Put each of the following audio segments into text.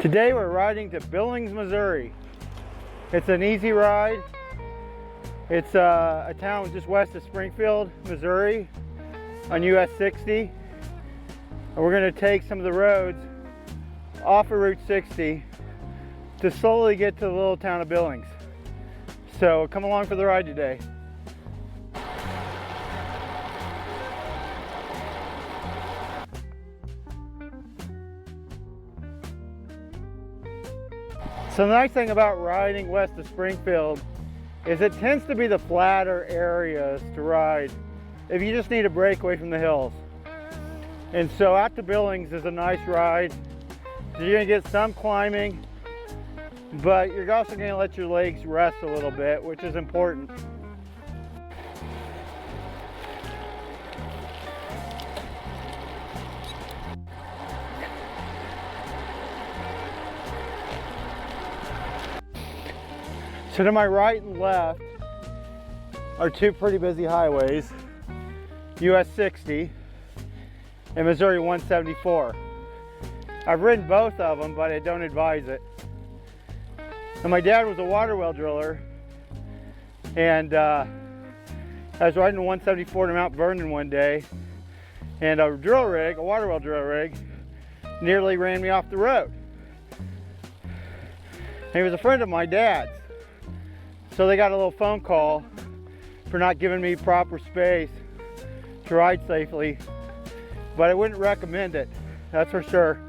Today we're riding to Billings, Missouri. It's an easy ride. It's a town just west of Springfield, Missouri on US 60. And we're going to take some of the roads off of Route 60 to slowly get to the little town of Billings. So come along for the ride today. So the nice thing about riding west of Springfield is it tends to be the flatter areas to ride if you just need a break away from the hills. And so out to Billings is a nice ride. So you're gonna get some climbing, but you're also gonna let your legs rest a little bit, which is important. So to my right and left are two pretty busy highways, US 60 and Missouri 174. I've ridden both of them, but I don't advise it. And my dad was a water well driller, and I was riding the 174 to Mount Vernon one day, and a drill rig, a water well drill rig, nearly ran me off the road. And he was a friend of my dad's. So they got a little phone call for not giving me proper space to ride safely, but I wouldn't recommend it, that's for sure.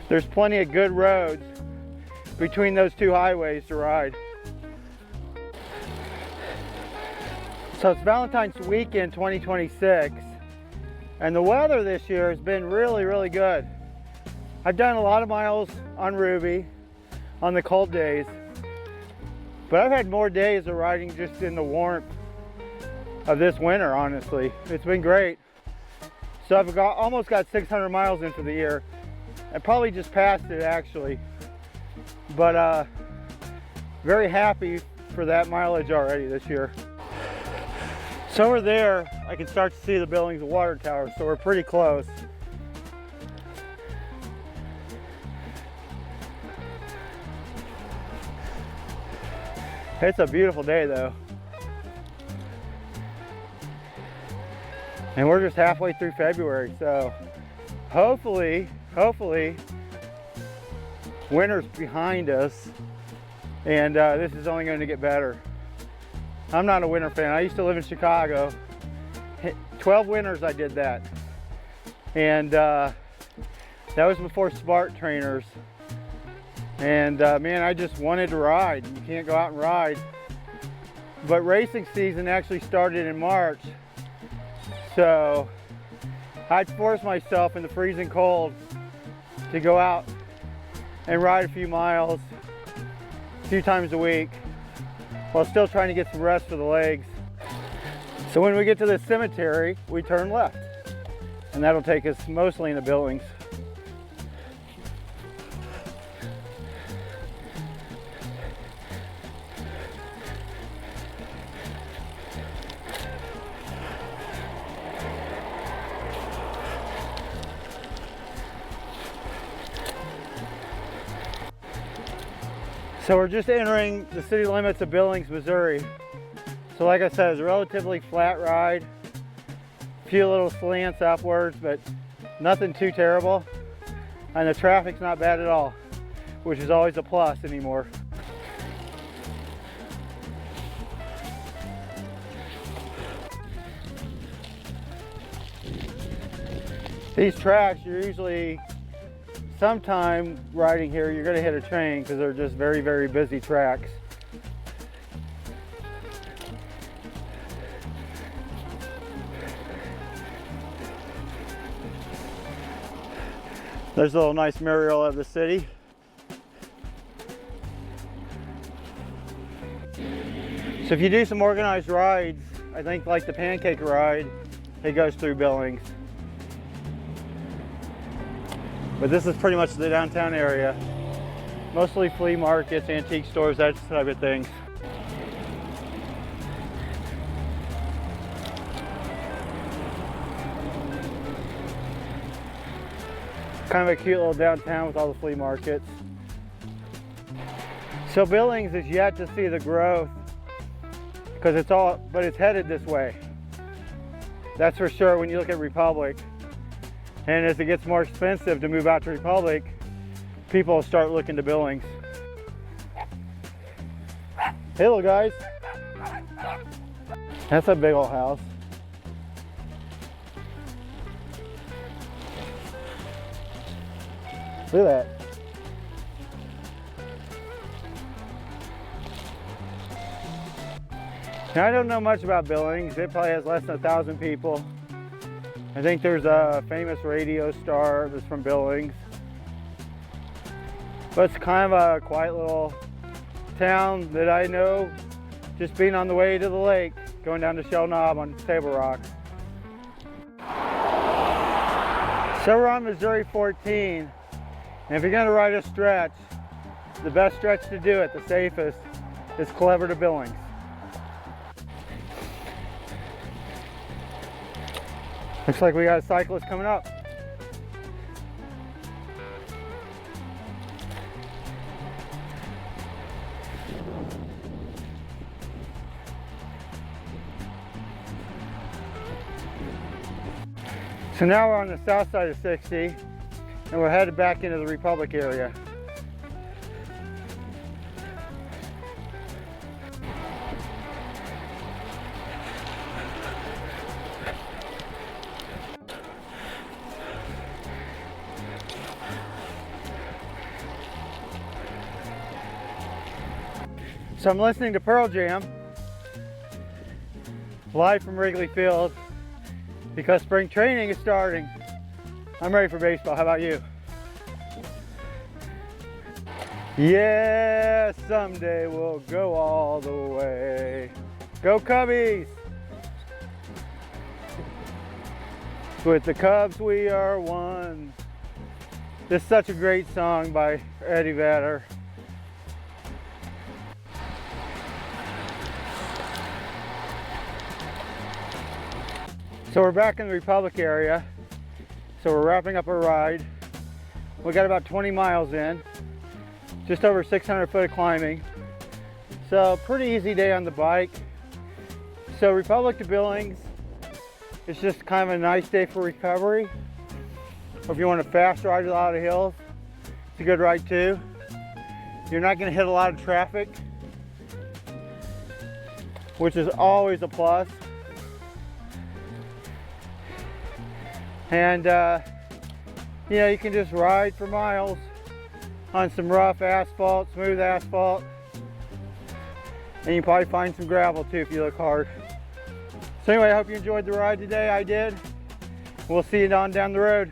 There's plenty of good roads between those two highways to ride. So it's Valentine's weekend 2026, and the weather this year has been really good. I've done a lot of miles on Ruby on the cold days, but I've had more days of riding just in the warmth of this winter, honestly. It's been great. So I've almost got 600 miles in for the year. I probably just passed it actually, but very happy for that mileage already this year. So over there, I can start to see the Billings water tower, so we're pretty close. It's a beautiful day though. And we're just halfway through February, so hopefully winter's behind us, and this is only going to get better. I'm not a winter fan. I used to live in Chicago. 12 winters I did that. And that was before smart trainers. And man, I just wanted to ride. You can't go out and ride. But racing season actually started in March. So I'd force myself in the freezing cold to go out and ride a few miles, a few times a week, while still trying to get some rest for the legs. So when we get to the cemetery, we turn left. And that'll take us mostly into Billings. So we're just entering the city limits of Billings, Missouri. So like I said, it's a relatively flat ride. A few little slants upwards, but nothing too terrible. And the traffic's not bad at all, which is always a plus anymore. These tracks, you're usually sometime riding here, you're going to hit a train because they're just very busy tracks. There's a little nice mural of the city. So if you do some organized rides, I think like the pancake ride, it goes through Billings. But this is pretty much the downtown area. Mostly flea markets, antique stores, that type of things. kind of a cute little downtown with all the flea markets. So Billings is yet to see the growth because but it's headed this way. That's for sure when you look at Republic. And as it gets more expensive to move out to Republic, people will start looking to Billings. Hey little guys. That's a big old house. Look at that. Now I don't know much about Billings. It probably has less than 1,000 people. I think there's a famous radio star that's from Billings. But it's kind of a quiet little town that I know just being on the way to the lake, going down to Shell Knob on Table Rock. So we're on Missouri 14. And if you're gonna ride a stretch, the best stretch to do it, the safest, is Clever to Billings. Looks like we got a cyclist coming up. So now we're on the south side of 60, and we're headed back into the Republic area. So I'm listening to Pearl Jam live from Wrigley Field because spring training is starting. I'm ready for baseball. How about you? Yeah, someday we'll go all the way. Go Cubbies! With the Cubs we are one. This is such a great song by Eddie Vedder. So we're back in the Republic area. So we're wrapping up our ride. We got about 20 miles in, just over 600 foot of climbing. So pretty easy day on the bike. So Republic to Billings, it's just kind of a nice day for recovery. Or if you want a fast ride with a lot of hills, it's a good ride too. You're not gonna hit a lot of traffic, which is always a plus. And you know, you can just ride for miles on some rough asphalt, smooth asphalt. And you can probably find some gravel too if you look hard. So anyway, I hope you enjoyed the ride today. I did. We'll see you on down the road.